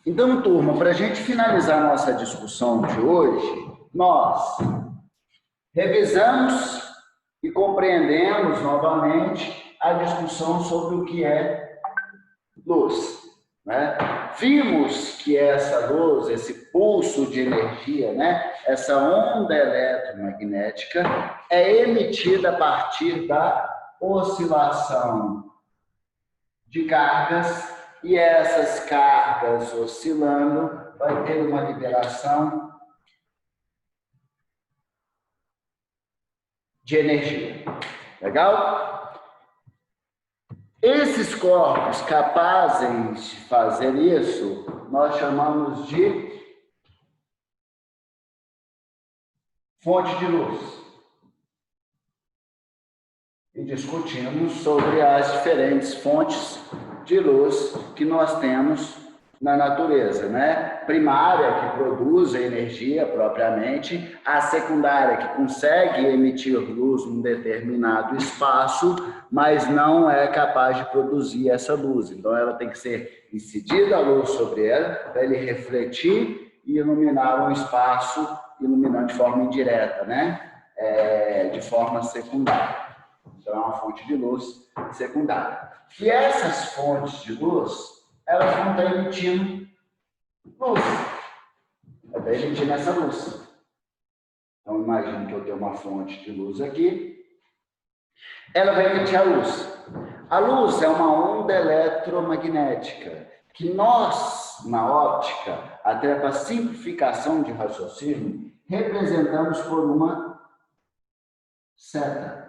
Então, turma, para a gente finalizar nossa discussão de hoje, nós revisamos e compreendemos novamente a discussão sobre o que é luz, né? Vimos que essa luz, esse pulso de energia, né? Essa onda eletromagnética é emitida a partir da oscilação de cargas, e essas cargas oscilando vai ter uma liberação de energia. Legal? Esses corpos capazes de fazer isso, nós chamamos de fonte de luz. E discutimos sobre as diferentes fontes de luz que nós temos na natureza, né? Primária, que produz a energia propriamente, a secundária, que consegue emitir luz num determinado espaço, mas não é capaz de produzir essa luz. Então, ela tem que ser incidida a luz sobre ela, para ele refletir e iluminar um espaço, iluminando de forma indireta, né? De forma secundária. Então, é uma fonte de luz secundária. E essas fontes de luz, elas vão estar emitindo luz. Vai estar emitindo essa luz. Então, imagine que eu tenho uma fonte de luz aqui. Ela vai emitir a luz. A luz é uma onda eletromagnética que nós, na óptica, até para simplificação de raciocínio, representamos por uma seta.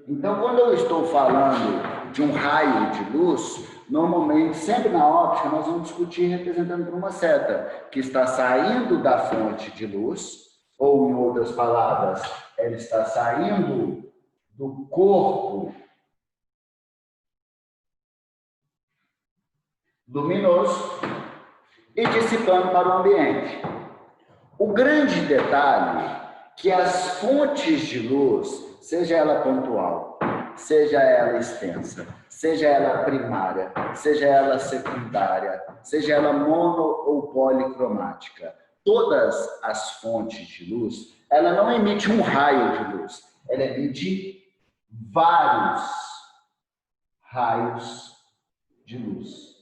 Então, quando eu estou falando de um raio de luz, normalmente, sempre na óptica, nós vamos discutir representando por uma seta, que está saindo da fonte de luz, ou, em outras palavras, ela está saindo do corpo luminoso e dissipando para o ambiente. O grande detalhe é que as fontes de luz, seja ela pontual, seja ela extensa, seja ela primária, seja ela secundária, seja ela mono ou policromática, todas as fontes de luz, ela não emite um raio de luz, ela emite vários raios de luz,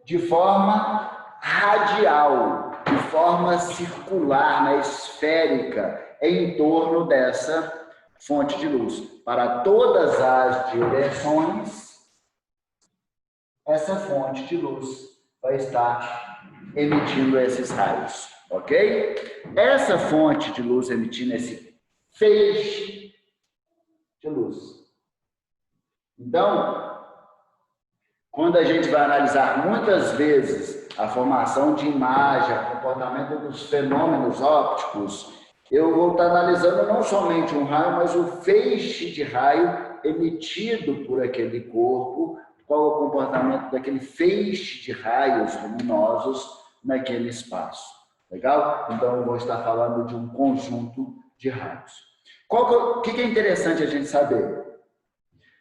de forma radial, de forma circular, né, esférica, em torno dessa fonte de luz. Para todas as direções, essa fonte de luz vai estar emitindo esses raios, ok? Essa fonte de luz emitindo esse feixe de luz. Então, quando a gente vai analisar muitas vezes a formação de imagem, o comportamento dos fenômenos ópticos, eu vou estar analisando não somente um raio, mas o feixe de raio emitido por aquele corpo, qual é o comportamento daquele feixe de raios luminosos naquele espaço. Legal? Então, eu vou estar falando de um conjunto de raios. O que é interessante a gente saber?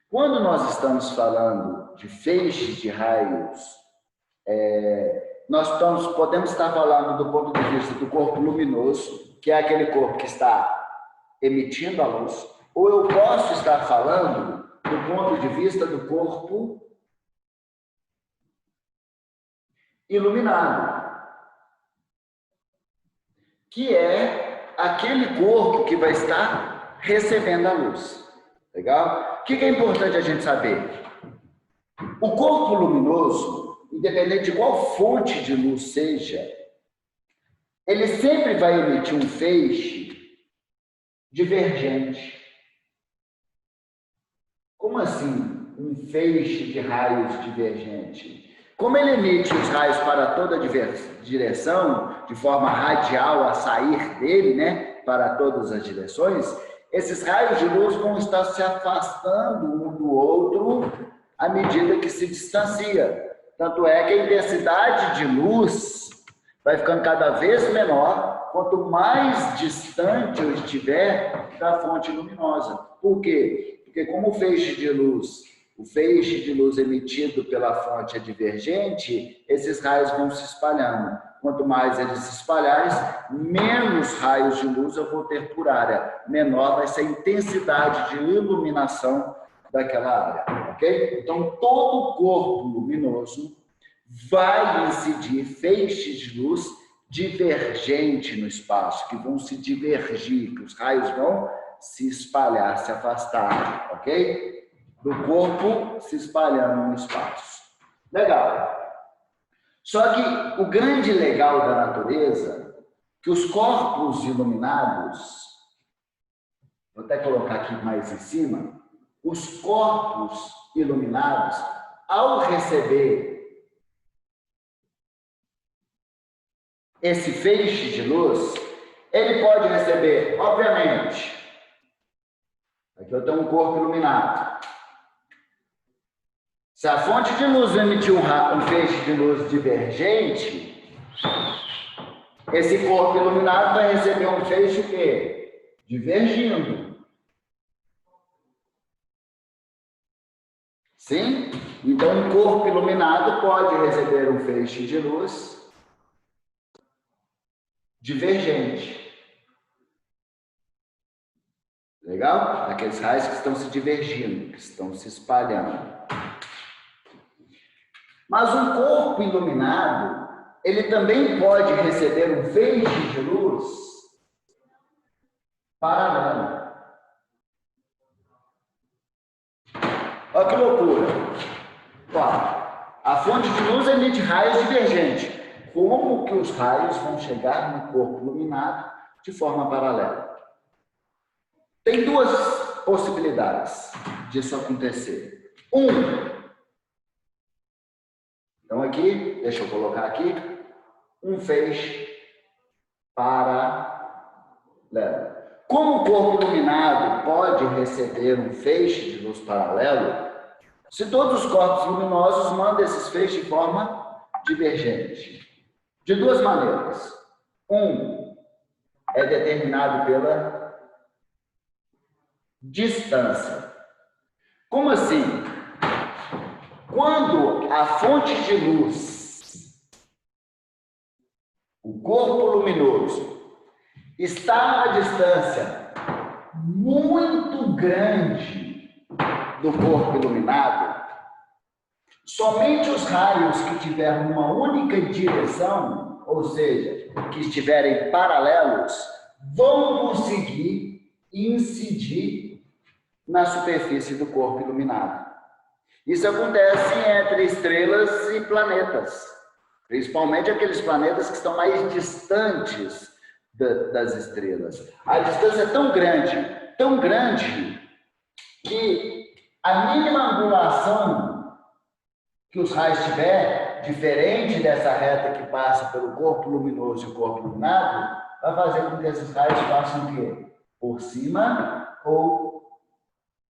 Quando nós estamos falando de feixes de raios, nós podemos estar falando do ponto de vista do corpo luminoso, que é aquele corpo que está emitindo a luz, ou eu posso estar falando do ponto de vista do corpo iluminado, que é aquele corpo que vai estar recebendo a luz. Legal? O que é importante a gente saber? O corpo luminoso, independente de qual fonte de luz seja, ele sempre vai emitir um feixe divergente. Como assim um feixe de raios divergente? Como ele emite os raios para toda direção, de forma radial a sair dele, né, para todas as direções, esses raios de luz vão estar se afastando um do outro à medida que se distancia. Tanto é que a intensidade de luz vai ficando cada vez menor quanto mais distante eu estiver da fonte luminosa. Por quê? Porque como o feixe de luz o feixe de luz emitido pela fonte é divergente, esses raios vão se espalhando. Quanto mais eles se espalharem, menos raios de luz eu vou ter por área. Menor vai ser a intensidade de iluminação daquela área, ok? Então, todo corpo luminoso vai incidir feixes de luz divergente no espaço, que vão se divergir, que os raios vão se espalhar, se afastar, ok? Do corpo se espalhando no espaço. Legal. Só que o grande legal da natureza, que os corpos iluminados, vou até colocar aqui mais em cima, os corpos iluminados, ao receber esse feixe de luz, ele pode receber, obviamente, aqui eu tenho um corpo iluminado. Se a fonte de luz emitir um feixe de luz divergente, esse corpo iluminado vai receber um feixe o quê? Divergindo. Sim? Então, um corpo iluminado pode receber um feixe de luz divergente. Legal? Aqueles raios que estão se divergindo, que estão se espalhando. Mas um corpo iluminado, ele também pode receber um feixe de luz paralelo. Olha que loucura. Claro, a fonte de luz emite raios divergentes. Como que os raios vão chegar no corpo iluminado de forma paralela? Tem duas possibilidades disso acontecer. Então aqui, deixa eu colocar aqui, um feixe paralelo. Como o corpo iluminado pode receber um feixe de luz paralelo, se todos os corpos luminosos mandam esses feixes de forma divergente? De duas maneiras. É determinado pela distância. Como assim? Quando a fonte de luz, o corpo luminoso, está a distância muito grande do corpo iluminado, somente os raios que tiverem uma única direção, ou seja, que estiverem paralelos, vão conseguir incidir na superfície do corpo iluminado. Isso acontece entre estrelas e planetas, principalmente aqueles planetas que estão mais distantes das estrelas. A distância é tão grande, que a mínima angulação que os raios tiver, diferente dessa reta que passa pelo corpo luminoso e o corpo iluminado, vai fazer com que esses raios passem o quê? Por cima ou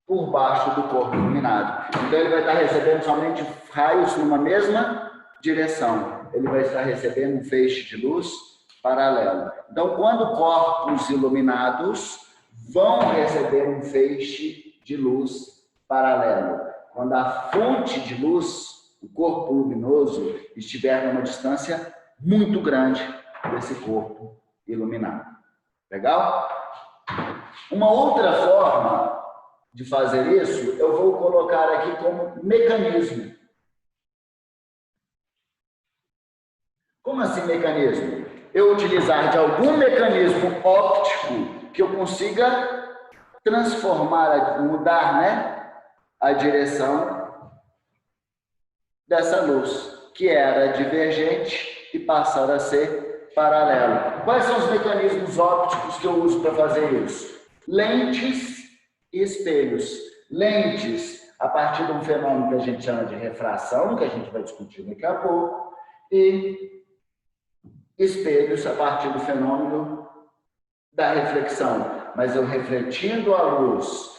por baixo do corpo iluminado. Então ele vai estar recebendo somente raios numa mesma direção. Ele vai estar recebendo um feixe de luz paralelo. Então, quando corpos iluminados vão receber um feixe de luz paralelo, quando a fonte de luz, o corpo luminoso, estiver numa distância muito grande desse corpo iluminado. Legal? Uma outra forma de fazer isso, eu vou colocar aqui como mecanismo. Como assim mecanismo? Eu utilizar de algum mecanismo óptico que eu consiga transformar, mudar, né, a direção dessa luz, que era divergente e passar a ser paralela. Quais são os mecanismos ópticos que eu uso para fazer isso? Lentes e espelhos. Lentes, a partir de um fenômeno que a gente chama de refração, que a gente vai discutir daqui a pouco, e espelhos a partir do fenômeno da reflexão. Mas eu refletindo a luz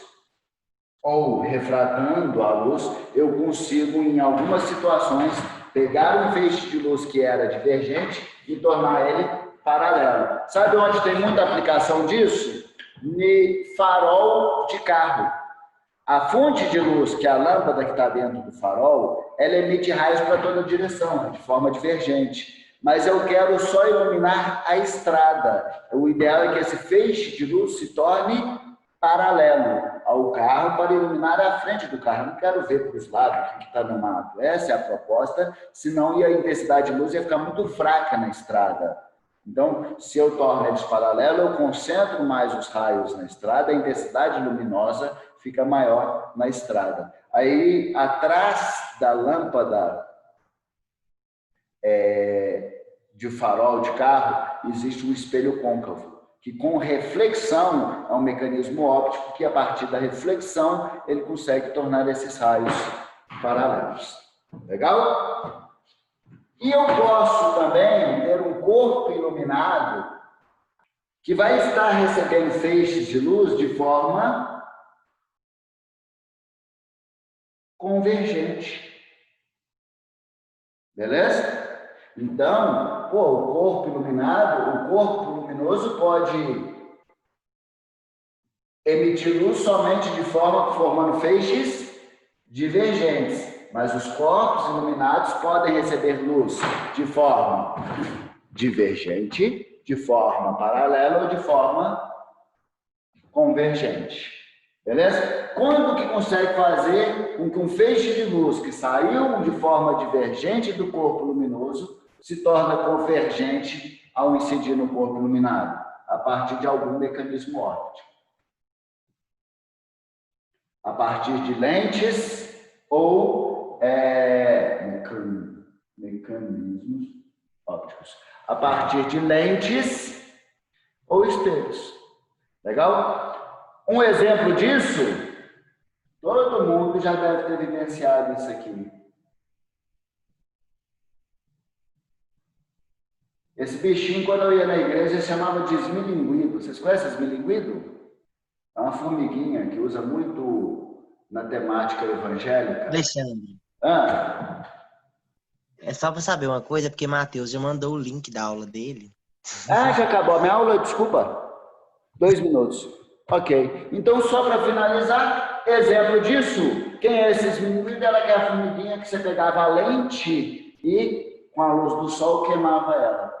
ou refratando a luz, eu consigo, em algumas situações, pegar um feixe de luz que era divergente e tornar ele paralelo. Sabe onde tem muita aplicação disso? No farol de carro. A fonte de luz, que é a lâmpada que está dentro do farol, ela emite raios para toda direção, de forma divergente. Mas eu quero só iluminar a estrada. O ideal é que esse feixe de luz se torne paralelo ao carro para iluminar a frente do carro. Eu não quero ver para os lados o que está no mato. Essa é a proposta, senão a intensidade de luz ia ficar muito fraca na estrada. Então, se eu torno eles paralelos, eu concentro mais os raios na estrada, a intensidade luminosa fica maior na estrada. Aí, atrás da lâmpada de farol de carro, existe um espelho côncavo, que com reflexão é um mecanismo óptico que, a partir da reflexão, ele consegue tornar esses raios paralelos. Legal? E eu posso também ter um corpo iluminado que vai estar recebendo feixes de luz de forma convergente. Beleza? Então, o corpo iluminado, o corpo luminoso pode emitir luz somente de forma formando feixes divergentes, mas os corpos iluminados podem receber luz de forma divergente, de forma paralela ou de forma convergente. Beleza? Quando que consegue fazer com que um feixe de luz que saiu de forma divergente do corpo luminoso se torna convergente ao incidir no corpo iluminado? A partir de algum mecanismo óptico. A partir de lentes ou mecanismos ópticos. A partir de lentes ou espelhos. Legal? Um exemplo disso, todo mundo já deve ter vivenciado isso aqui. Esse bichinho, quando eu ia na igreja, chamava de esmilinguido. Vocês conhecem esmilinguido? É uma formiguinha que usa muito na temática evangélica. Alexandre, é só para saber uma coisa, porque Matheus já mandou o link da aula dele. Ah, já acabou a minha aula? Desculpa. 2 minutos. Ok. Então, só para finalizar, exemplo disso, quem é esse esmilinguido? Ela que é a formiguinha que você pegava a lente e, com a luz do sol, queimava ela.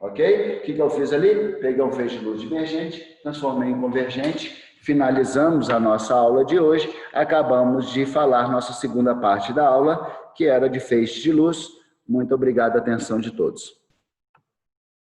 Ok? O que eu fiz ali? Peguei um feixe de luz divergente, transformei em convergente, finalizamos a nossa aula de hoje, acabamos de falar nossa segunda parte da aula, que era de feixe de luz. Muito obrigado, a atenção de todos.